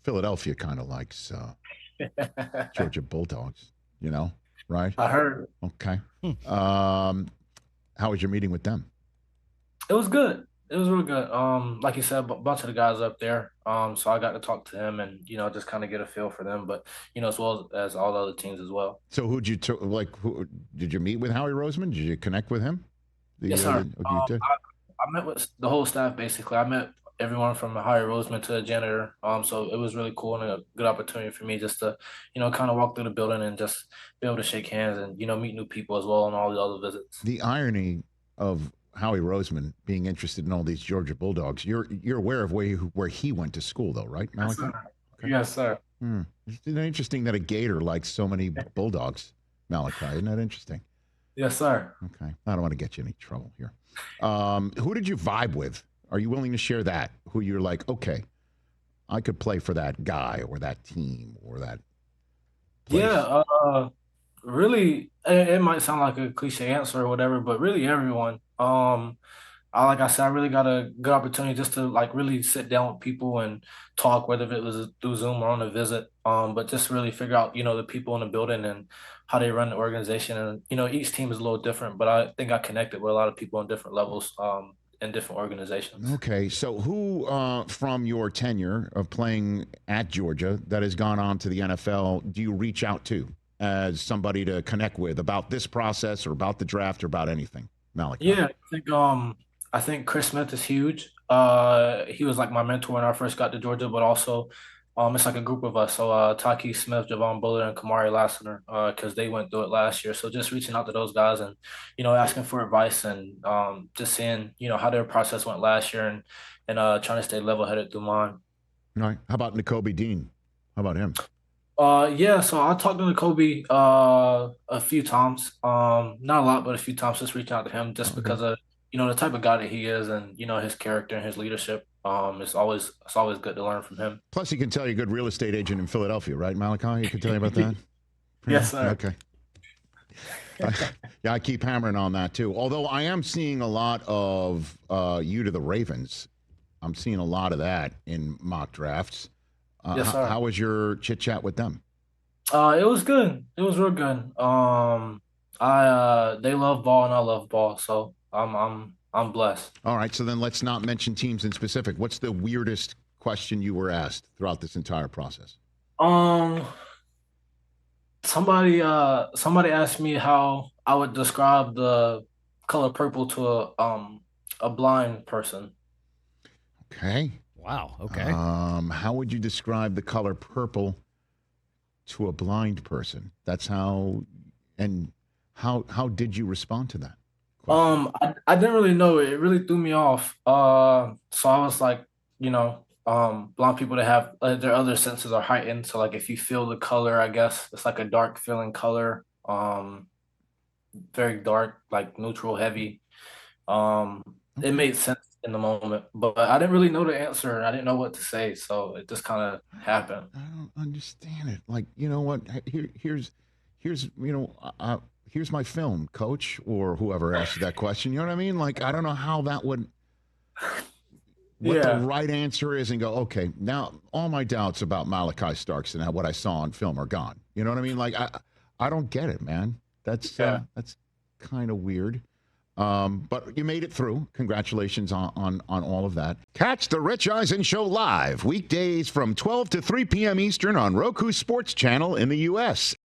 Philadelphia kind of likes Georgia Bulldogs, right? I heard. Okay. How was your meeting with them? It was good. It was really good. Like you said, a bunch of the guys up there. So I got to talk to him and just kind of get a feel for them, but as well as all the other teams as well. So who'd you who did you meet with Howie Roseman? Did you connect with him? Yes, sir. You did? I met with the whole staff basically. I met everyone from the higher Roseman to the janitor. So it was really cool and a good opportunity for me just to, kind of walk through the building and just be able to shake hands and meet new people as well and all the other visits. The irony of Howie Roseman being interested in all these Georgia Bulldogs. You're aware of where he went to school, though, right, Malaki? Yes, sir. Okay. Yes, sir. Isn't it interesting that a Gator likes so many Bulldogs, Malaki? Isn't that interesting? Yes, sir. Okay. I don't want to get you in any trouble here. Who did you vibe with? Are you willing to share that? Who you're like, okay, I could play for that guy or that team or that place? Yeah, really, it might sound like a cliche answer or whatever, but really everyone. Like I said, I really got a good opportunity just to like really sit down with people and talk, whether it was through Zoom or on a visit. But just really figure out, the people in the building and how they run the organization. And, each team is a little different, but I think I connected with a lot of people on different levels, in different organizations. Okay, so who from your tenure of playing at Georgia that has gone on to the NFL do you reach out to as somebody to connect with about this process or about the draft or about anything, Malaki? Yeah, I think Chris Smith is huge. He was like my mentor when I first got to Georgia, but also it's like a group of us. So Taki Smith, Javon Bullard, and Kamari Lassiter, because they went through it last year. So just reaching out to those guys and asking for advice and just seeing how their process went last year and trying to stay level headed through mine. All right. How about Nakobe Dean? How about him? Yeah, so I talked to Kobe a few times. Not a lot, but a few times just reaching out to him just because of the type of guy that he is and his character and his leadership. It's always good to learn from him. Plus, he can tell you a good real estate agent in Philadelphia, right, Malaki? He can tell you about that. Yes, sir. Okay. Yeah, I keep hammering on that too. Although I am seeing a lot of you to the Ravens. I'm seeing a lot of that in mock drafts. Yes, sir. How was your chit chat with them? It was good. It was real good. They love ball and I love ball, so I'm blessed. All right, so then let's not mention teams in specific. What's the weirdest question you were asked throughout this entire process? Somebody asked me how I would describe the color purple to a blind person. Okay. Wow. Okay. How would you describe the color purple to a blind person? That's how. And how did you respond to that question? I didn't really know. It really threw me off. So I was like, blind people that have their other senses are heightened. So like if you feel the color, I guess it's like a dark feeling color. Very dark, like neutral, heavy. It made sense in the moment, but I didn't really know the answer and I didn't know what to say, so it just kind of happened. I don't understand it. Like, you know what? Here's here's my film, coach, or whoever asked you that question. You know what I mean? Like, I don't know how that would. What the right answer is, and go, okay, now all my doubts about Malaki Starks and what I saw on film are gone. You know what I mean? Like, I don't get it, man. That's kind of weird. But you made it through. Congratulations on all of that. Catch the Rich Eisen Show live weekdays from 12 to 3 p.m. Eastern on Roku Sports Channel in the U.S.